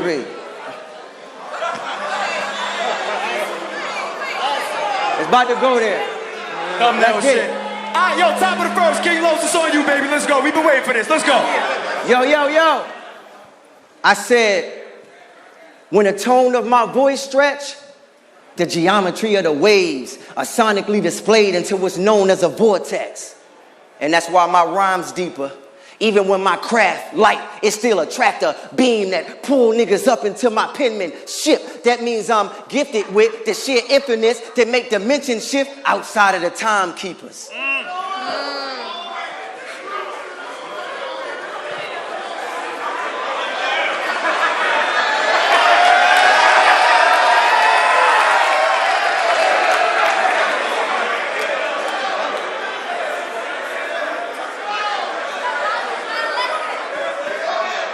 3. It's about to go there. Thumbnail shit. All right, yo, top of the first, King Los, it's on you, baby. Let's go. We've been waiting for this. Let's go. Yo. I said, when the tone of my voice stretch, the geometry of the waves are sonically displayed into what's known as a vortex. And that's why my rhyme's deeper. Even when my craft light, it still attract a beam that pull niggas up into my penmanship. That means I'm gifted with the sheer infiniteness that make dimensions shift outside of the timekeepers.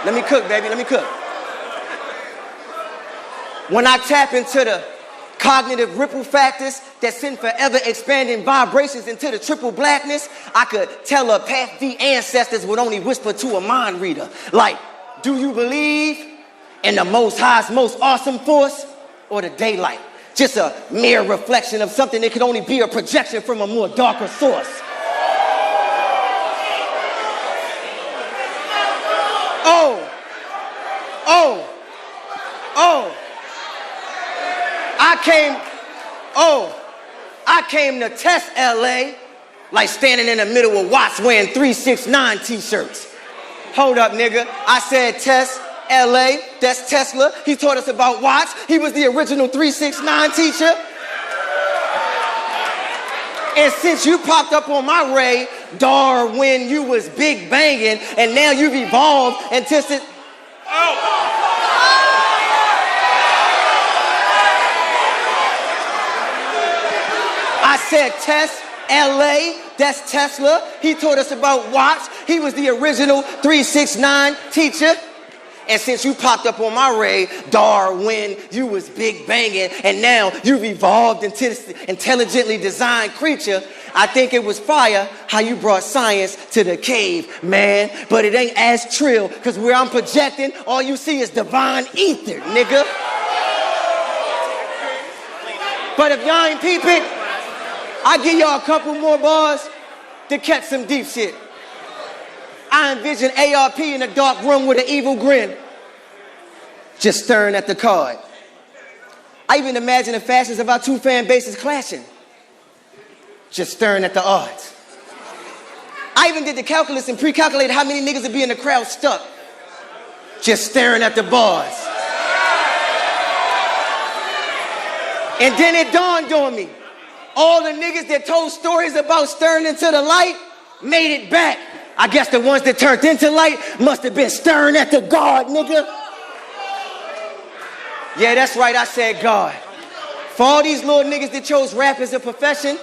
Let me cook, baby, let me cook. When I tap into the cognitive ripple factors that send forever expanding vibrations into the triple blackness, I could telepath the ancestors would only whisper to a mind reader. Like, do you believe in the Most High's most awesome force or the daylight? Just a mere reflection of something that could only be a projection from a more darker source. I came to test LA like standing in the middle of Watts wearing 369 t-shirts. Hold up, nigga. I said test LA, that's Tesla. He taught us about Watts. He was the original 369 teacher. And since you popped up on my radar when you was big banging, and now you've evolved and tested. I said test LA, that's Tesla. He taught us about Watts. He was the original 369 teacher. And since you popped up on my radar when you was big banging, and now you've evolved into this intelligently designed creature, I think it was fire how you brought science to the cave, man. But it ain't as trill, because where I'm projecting, all you see is divine ether, nigga. But if y'all ain't peep it, I give y'all a couple more bars to catch some deep shit. I envision ARP in a dark room with an evil grin, just staring at the card. I even imagine the fashions of our two fan bases clashing, just staring at the odds. I even did the calculus and pre-calculated how many niggas would be in the crowd stuck, just staring at the bars. And then it dawned on me. All the niggas that told stories about staring into the light made it back. I guess the ones that turned into light must have been staring at the God, nigga. Yeah, that's right, I said God. For all these little niggas that chose rap as a profession,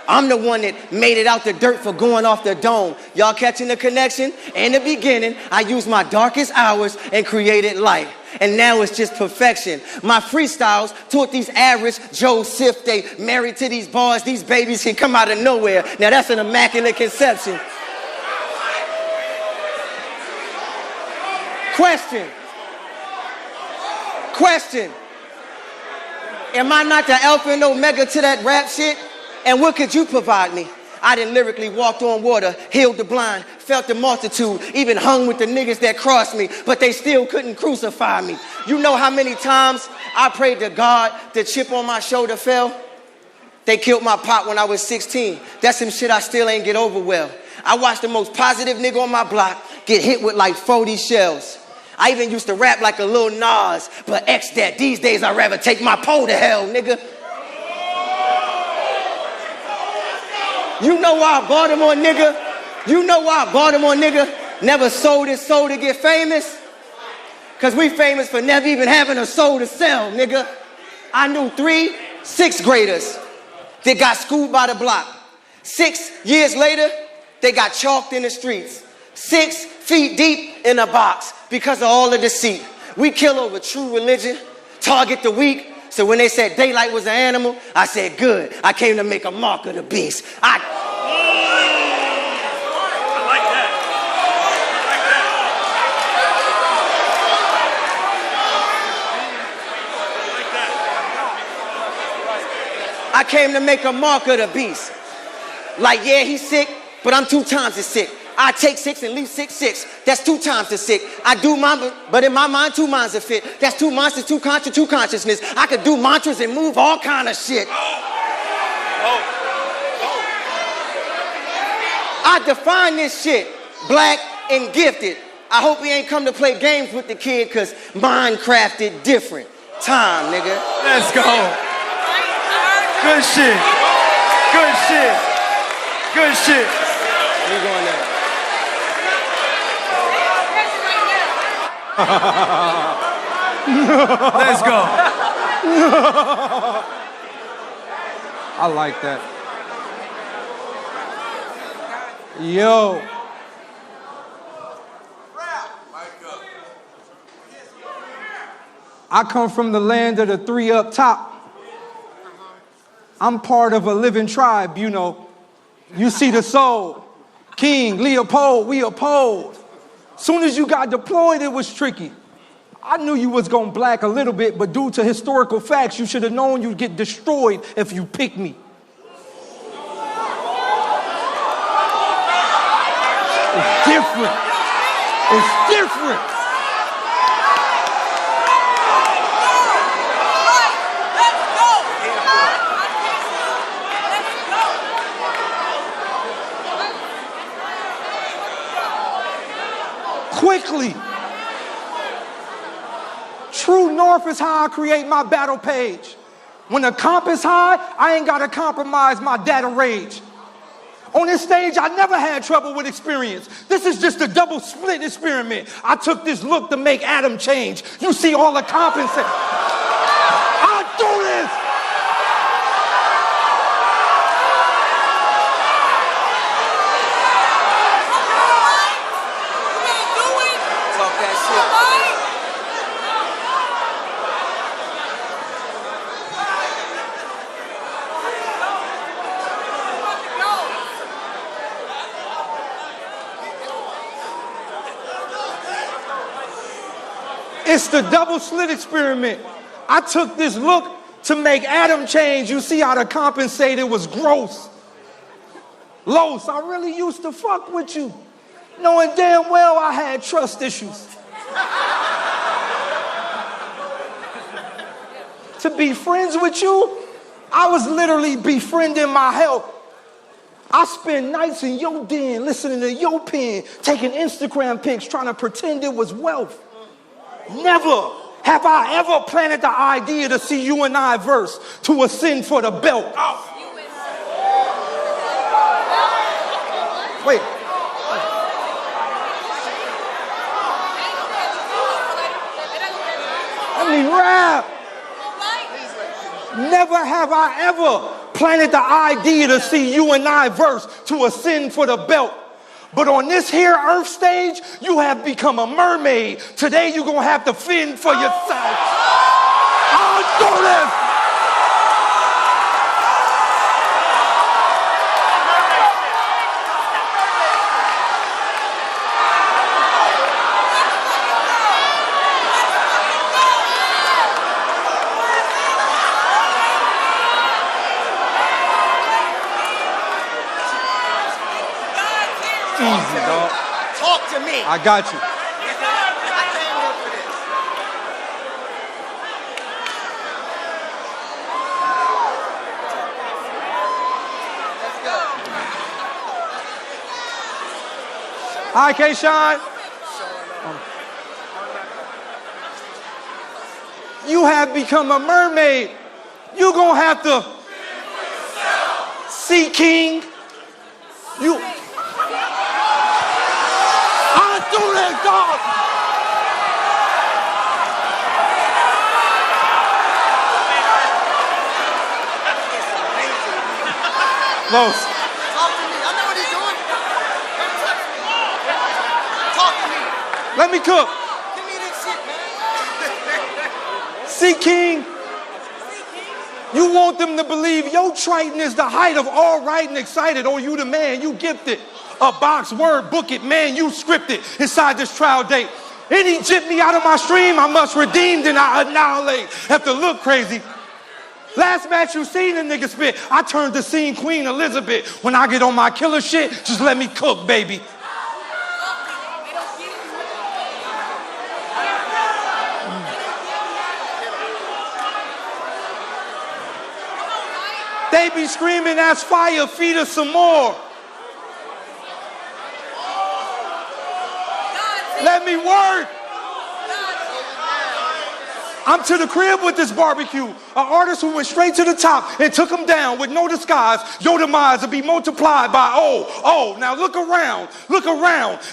I'm the one that made it out the dirt for going off the dome. Y'all catching the connection? In the beginning, I used my darkest hours and created light. And now it's just perfection. My freestyles taught these average Joe Sif, they married to these bars, these babies can come out of nowhere. Now that's an immaculate conception. Question. Am I not the alpha and omega to that rap shit? And what could you provide me? I done lyrically walked on water, healed the blind, felt the multitude, even hung with the niggas that crossed me, but they still couldn't crucify me. You know how many times I prayed to God the chip on my shoulder fell? They killed my pop when I was 16. That's some shit I still ain't get over well. I watched the most positive nigga on my block get hit with like 40 shells. I even used to rap like a little Nas, but X that. These days I'd rather take my pole to hell, nigga. You know why I bought him on, nigga? Never sold his soul to get famous? Because we famous for never even having a soul to sell, nigga. I knew 3 6th graders that got schooled by the block. 6 years later, they got chalked in the streets. 6 feet deep in a box because of all the deceit. We kill over true religion, target the weak. So when they said daylight was an animal, I said, good. I came to make a mark of the beast. I like that. I came to make a mark of the beast. Like, yeah, he's sick, but I'm 2 times as sick. I take 6 and leave 6, 6. That's 2 times as sick. I do mine, but in my mind, 2 minds are fit. That's 2 minds to 2 consciousness. I could do mantras and move all kind of shit. I define this shit, black and gifted. I hope he ain't come to play games with the kid, cause Minecraft it different. Time, nigga. Let's go. Good shit. Good shit. Good shit. We going there. Let's go. I like that. Yo. I come from the land of the 3 up top. I'm part of a living tribe, you know. You see the soul. King, Leopold, we uphold. Soon as you got deployed, it was tricky. I knew you was gonna black a little bit, but due to historical facts, you should have known you'd get destroyed if you picked me. It's different. It's different. Quickly. True north is how I create my battle page. When the comp is high, I ain't gotta compromise my data rage. On this stage, I never had trouble with experience. This is just a double split experiment. I took this look to make Adam change. You see all the compensate. I do this. Talk that shit. It's the double slit experiment. I took this look to make Adam change. You see how to compensate, it was gross. Los, I really used to fuck with you, knowing damn well I had trust issues. To be friends with you, I was literally befriending my health. I spend nights in your den, listening to your pen, taking Instagram pics, trying to pretend it was wealth. Never have I ever planted the idea to see you and I verse, to ascend for the belt. Wait. Let me rap. Never have I ever planted the idea to see you and I verse, to ascend for the belt. But on this here earth stage, you have become a mermaid. Today you're gonna have to fend for yourself. I'll do this. Easy, dog. Talk to me. I got you. I came here for this. Let's go. Hi, K-Shine. You have become a mermaid. You're gonna have to see King. You. I'll do this, dog. Los. Talk to me. I know what he's doing. Talk to me. Let me cook. Give me this shit, man. See, King, you want them to believe your Triton is the height of all right and excited, or you the man, you gifted. A box word, book it, man, you scripted inside this trial date. Any jit me out of my stream, I must redeem, then I annihilate. Have to look crazy. Last match you seen a nigga spit, I turned to scene Queen Elizabeth. When I get on my killer shit, just let me cook, baby. They be screaming, that's fire, feed us some more. Let me work. I'm to the crib with this barbecue. An artist who went straight to the top and took him down with no disguise. Your demise will be multiplied by oh. Now look around.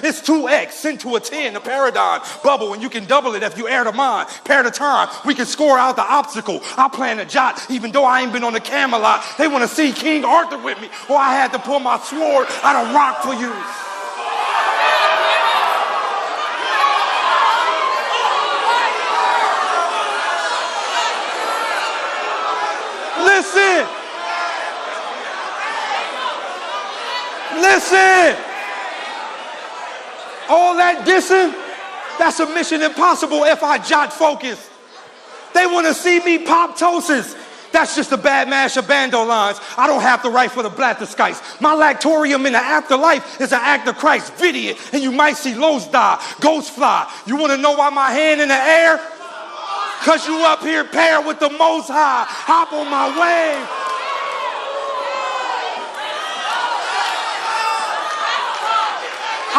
It's 2x into a 10, the paradigm bubble, and you can double it if you air the mind. Pair the time, we can score out the obstacle. I plan a jot, even though I ain't been on the Camelot. They want to see King Arthur with me, or I had to pull my sword out of rock for you. Listen. All that dissing, that's a mission impossible if I jot focus. They want to see me pop toasts. That's just a bad mash of bando lines. I don't have to write for the blatherskites. My lactorium in the afterlife is an act of Christ. Video, and you might see lows die, ghosts fly. You want to know why my hand in the air? Cause you up here paired with the most high. Hop on my wave.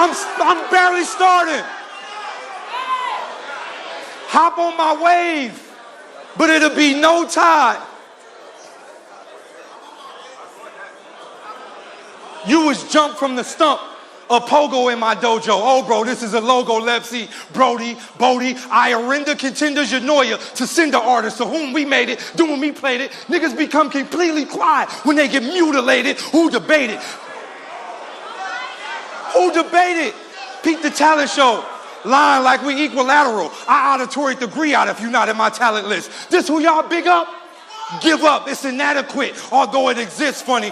I'm barely starting. Hop on my wave, but it'll be no tide. You was jumped from the stump. A pogo in my dojo. Oh, bro, this is a logo, Lepsy, Brody, Bodie. I render contenders Yanoya to send the artists to whom we made it, doing me played it. Niggas become completely quiet when they get mutilated. Who debated? Who debated? Peep the talent show. Lying like we equilateral. I auditory degree out if you're not in my talent list. This who y'all big up? Give up. It's inadequate, although it exists funny.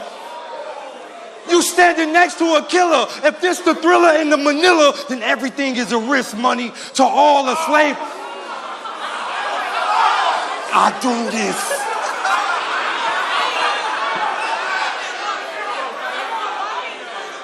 You standing next to a killer. If this the Thriller in the Manila, then everything is a risk money to all the slave. I do this.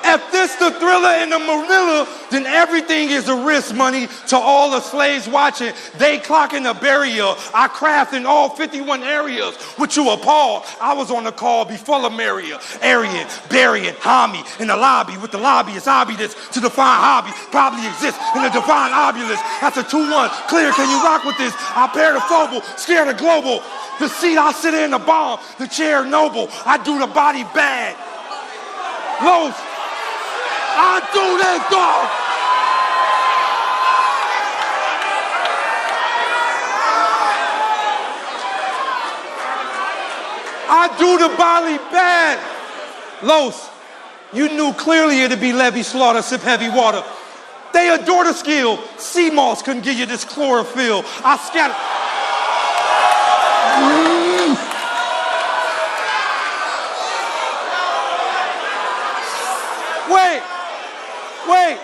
If this the Thriller in the Manila, then everything is a risk money to all the slaves watching. They clocking a barrier. I craft in all 51 areas. What you appalled? I was on the call before Lamaria. Aryan, burying, Hami in the lobby with the lobbyists. Obvious to define hobby. Probably exists in the divine obulus. That's a 2-1. Clear, can you rock with this? I pair the phobal, scared of global. The seat I sit in, the bomb, the chair noble. I do the body bad. Los. I do this, dog. I do the body bad. Los, you knew clearly it'd be Levy Slaughter, sip heavy water. They adore the skill. Sea moss couldn't give you this chlorophyll. I scatter. Wait.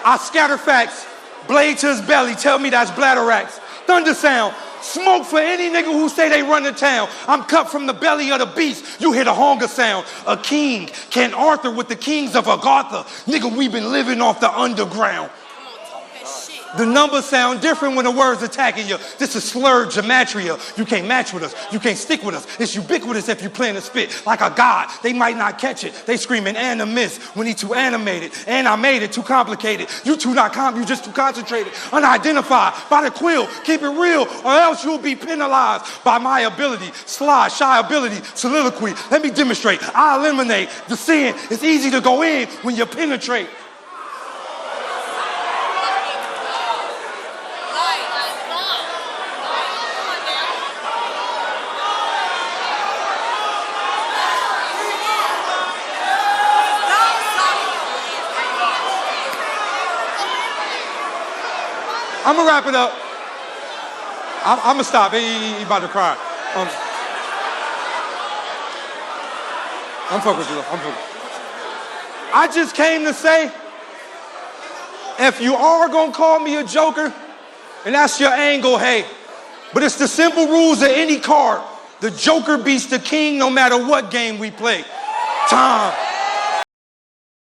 I scatter facts. Blade to his belly. Tell me that's bladderacks. Thunder sound. Smoke for any nigga who say they run the town. I'm cut from the belly of the beast. You hear the hunger sound. A king. King Arthur with the kings of Agartha. Nigga, we been living off the underground. The numbers sound different when the words attacking you. This is slurred gematria. You can't match with us. You can't stick with us. It's ubiquitous if you plan to spit like a god. They might not catch it. They screaming animus when he too animated. And I made it too complicated. You too not you just too concentrated. Unidentified by the quill. Keep it real or else you'll be penalized by my ability. Slide, shy ability, soliloquy. Let me demonstrate. I eliminate the sin. It's easy to go in when you penetrate. I'm gonna wrap it up. I'm gonna stop. He about to cry. I'm focused. I just came to say, if you are gonna call me a joker, And that's your angle, hey. But it's the simple rules of any card. The Joker beats the king no matter what game we play. Time.